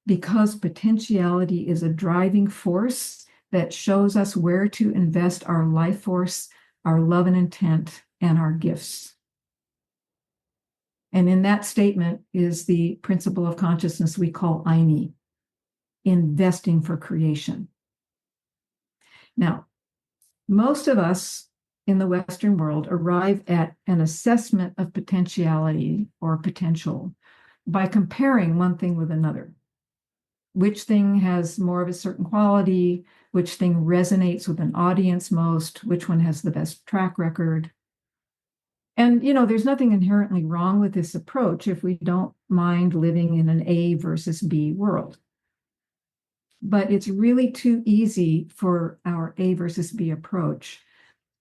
because potentiality is a driving force that shows us where to invest our life force, our love and intent, and our gifts. And in that statement is the principle of consciousness we call Aini, investing for creation. Now, most of us in the Western world arrive at an assessment of potentiality or potential by comparing one thing with another. Which thing has more of a certain quality? Which thing resonates with an audience most? Which one has the best track record? And, there's nothing inherently wrong with this approach if we don't mind living in an A versus B world. But it's really too easy for our A versus B approach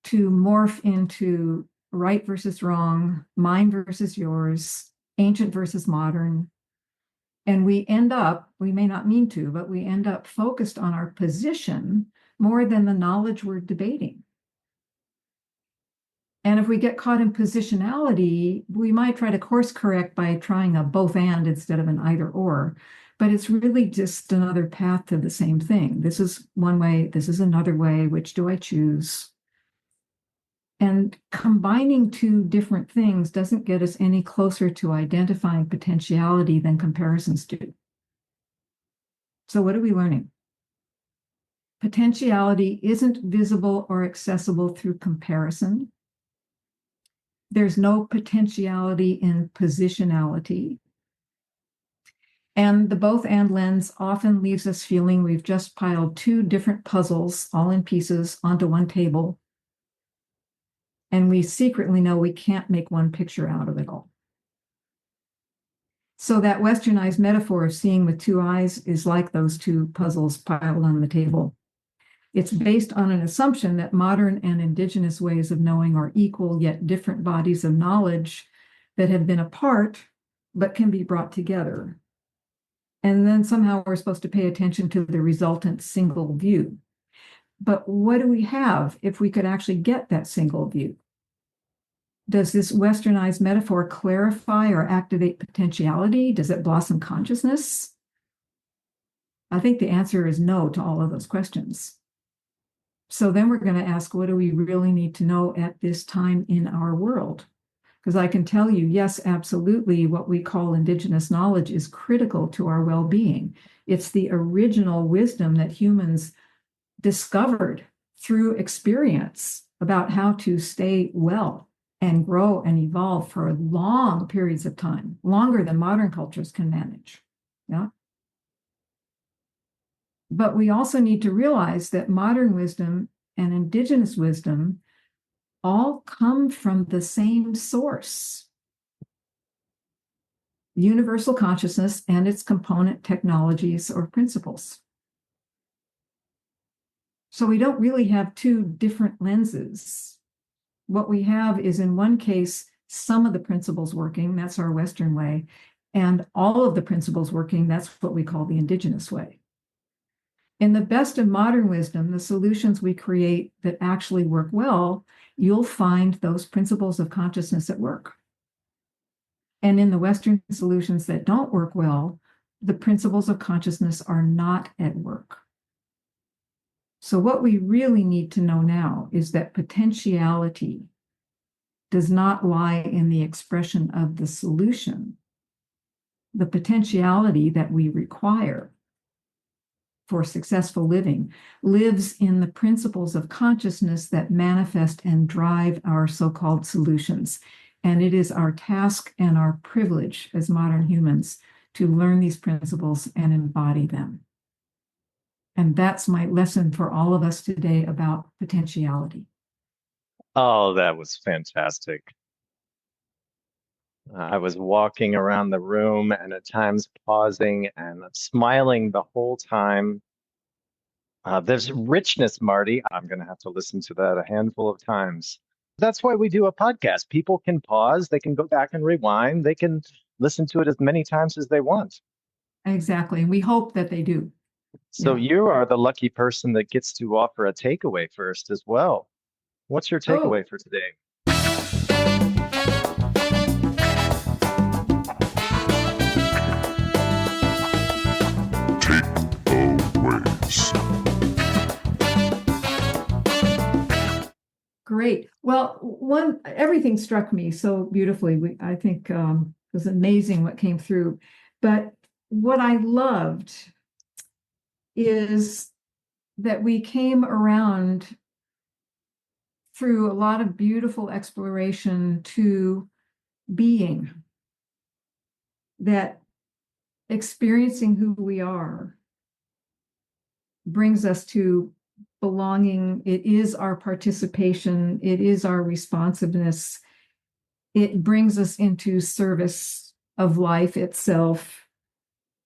to morph into right versus wrong, mine versus yours, ancient versus modern. And we end up, we may not mean to, but we end up focused on our position more than the knowledge we're debating. And if we get caught in positionality, we might try to course correct by trying a both and instead of an either or. But it's really just another path to the same thing. This is one way, this is another way. Which do I choose? And combining two different things doesn't get us any closer to identifying potentiality than comparisons do. So what are we learning? Potentiality isn't visible or accessible through comparison. There's no potentiality in positionality. And the both and lens often leaves us feeling we've just piled two different puzzles, all in pieces, onto one table. And we secretly know we can't make one picture out of it all. So that westernized metaphor of seeing with two eyes is like those two puzzles piled on the table. It's based on an assumption that modern and indigenous ways of knowing are equal yet different bodies of knowledge that have been apart but can be brought together. And then somehow we're supposed to pay attention to the resultant single view. But what do we have if we could actually get that single view? Does this westernized metaphor clarify or activate potentiality? Does it blossom consciousness? I think the answer is no to all of those questions. So then we're going to ask, what do we really need to know at this time in our world? Because I can tell you, yes, absolutely, what we call indigenous knowledge is critical to our well-being. It's the original wisdom that humans discovered through experience about how to stay well and grow and evolve for long periods of time, longer than modern cultures can manage. Yeah. But we also need to realize that modern wisdom and indigenous wisdom all come from the same source: universal consciousness and its component technologies or principles. So we don't really have two different lenses. What we have is, in one case, some of the principles working, that's our Western way, and all of the principles working, that's what we call the indigenous way. In the best of modern wisdom, the solutions we create that actually work well, you'll find those principles of consciousness at work. And in the Western solutions that don't work well, the principles of consciousness are not at work. So what we really need to know now is that potentiality does not lie in the expression of the solution. The potentiality that we require for successful living lives in the principles of consciousness that manifest and drive our so-called solutions. And it is our task and our privilege as modern humans to learn these principles and embody them. And that's my lesson for all of us today about potentiality. Oh, that was fantastic. I was walking around the room and at times pausing and smiling the whole time. There's richness, Marty. I'm going to have to listen to that a handful of times. That's why we do a podcast. People can pause, they can go back and rewind, they can listen to it as many times as they want. Exactly. And we hope that they do. So Yeah. you are the lucky person that gets to offer a takeaway first as well. What's your takeaway for today? Great. Well, everything struck me so beautifully. I think it was amazing what came through. But what I loved is that we came around through a lot of beautiful exploration to being, that experiencing who we are brings us to belonging. It is our participation. It is our responsiveness. It brings us into service of life itself.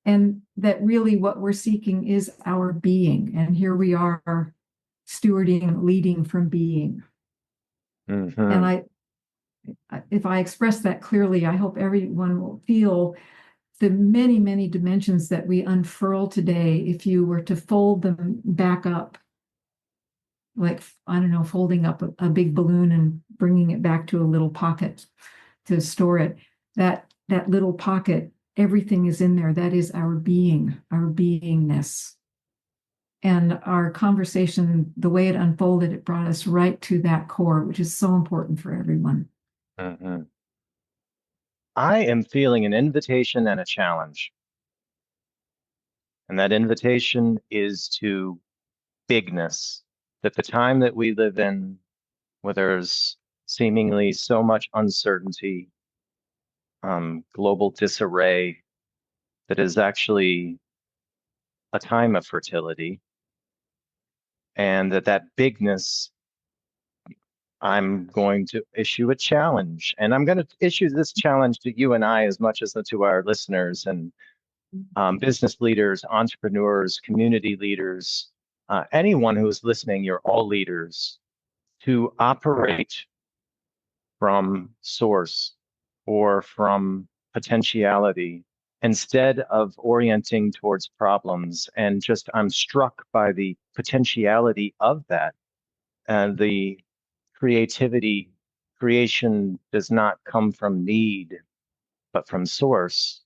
And that really what we're seeking is our being. And here we are stewarding, leading from being. Mm-hmm. And if I express that clearly, I hope everyone will feel the many, many dimensions that we unfurl today. If you were to fold them back up, like, I don't know, folding up a big balloon and bringing it back to a little pocket to store it, that little pocket, everything is in there. That is our being, our beingness. And our conversation, the way it unfolded, it brought us right to that core, which is so important for everyone. Mm-hmm. I am feeling an invitation and a challenge. And that invitation is to bigness, that the time that we live in, where there's seemingly so much uncertainty, global disarray, that is actually a time of fertility, and that bigness, I'm going to issue a challenge. And I'm going to issue this challenge to you and I as much as to our listeners and business leaders, entrepreneurs, community leaders, anyone who is listening. You're all leaders, to operate from source or from potentiality instead of orienting towards problems. And just, I'm struck by the potentiality of that. And the creation does not come from need, but from source.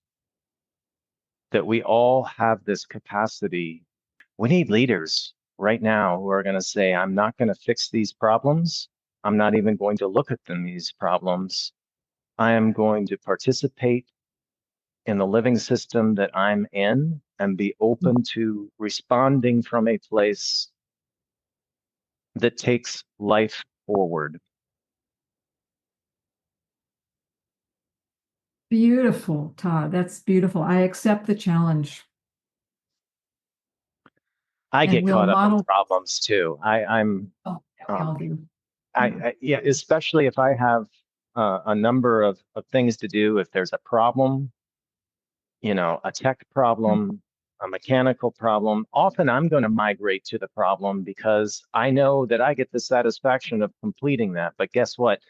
That we all have this capacity. We need leaders right now who are going to say, I'm not going to fix these problems. I'm not even going to look at them, these problems. I am going to participate in the living system that I'm in and be open to responding from a place that takes life forward. Beautiful, Todd. That's beautiful. I accept the challenge. I And get we'll caught up in model. problems too. I'm Oh, we all do. yeah, especially if I have a number of things to do. If there's a problem, a tech problem, a mechanical problem, often I'm going to migrate to the problem because I know that I get the satisfaction of completing that. But guess what?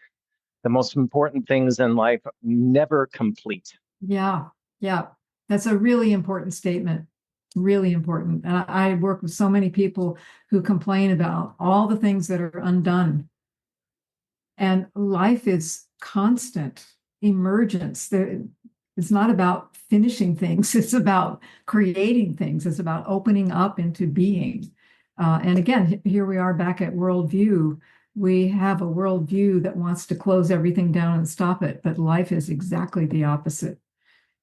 The most important things in life never complete. Yeah. Yeah, that's a really important statement. Really important. And I work with so many people who complain about all the things that are undone. And life is constant emergence. It's not about finishing things, it's about creating things, it's about opening up into being. And again, here we are back at Worldview. We have a worldview that wants to close everything down and stop it, but life is exactly the opposite.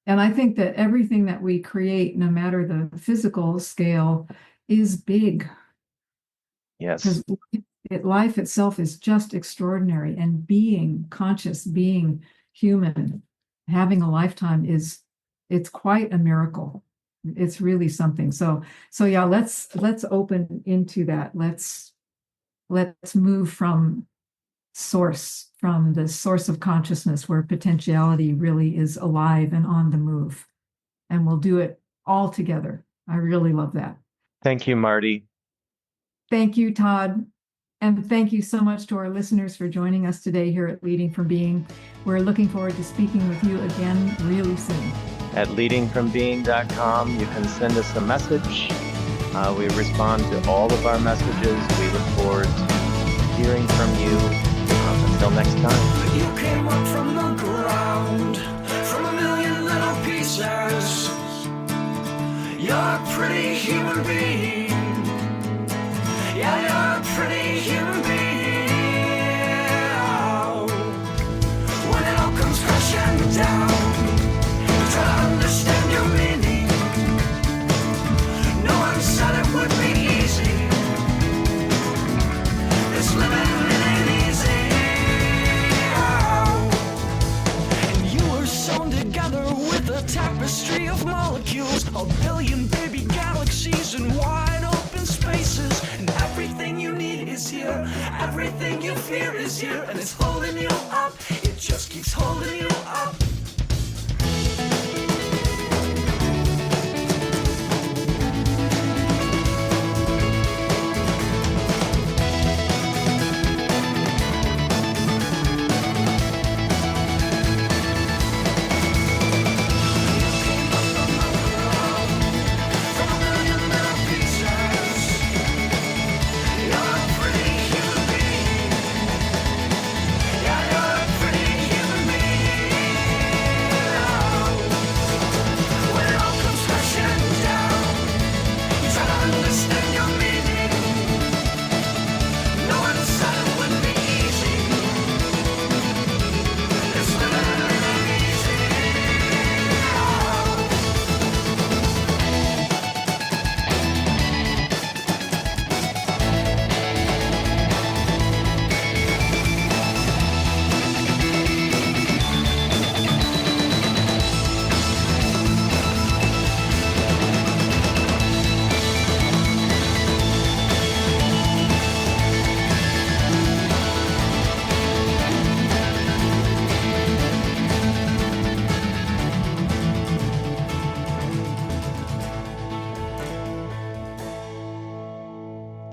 And I think that everything that we create, no matter the physical scale, is big. Yes. Because life itself is just extraordinary. And being conscious, being human, having a lifetime it's quite a miracle. It's really something. So yeah, let's open into that. Let's move from the source of consciousness where potentiality really is alive and on the move. And we'll do it all together. I really love that. Thank you, Marti. Thank you, Todd. And thank you so much to our listeners for joining us today here at Leading from Being. We're looking forward to speaking with you again really soon. At leadingfrombeing.com, you can send us a message. We respond to all of our messages. We look forward to hearing from you. Until next time. You came up from the ground, from a million little pieces. You're a pretty human being. Yeah, you're a pretty human being. When it all comes crashing down, try to understand your meaning. No one said it would be easy. This living it ain't easy. And you were sewn together with a tapestry of molecules, a billion baby galaxies and wide open spaces. And everything you need is here, everything you fear is here, and it's holding you up, it just keeps holding you up.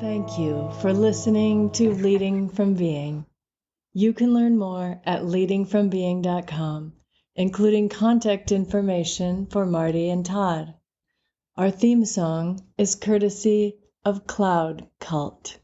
Thank you for listening to Leading from Being. You can learn more at leadingfrombeing.com, including contact information for Marti and Todd. Our theme song is courtesy of Cloud Cult.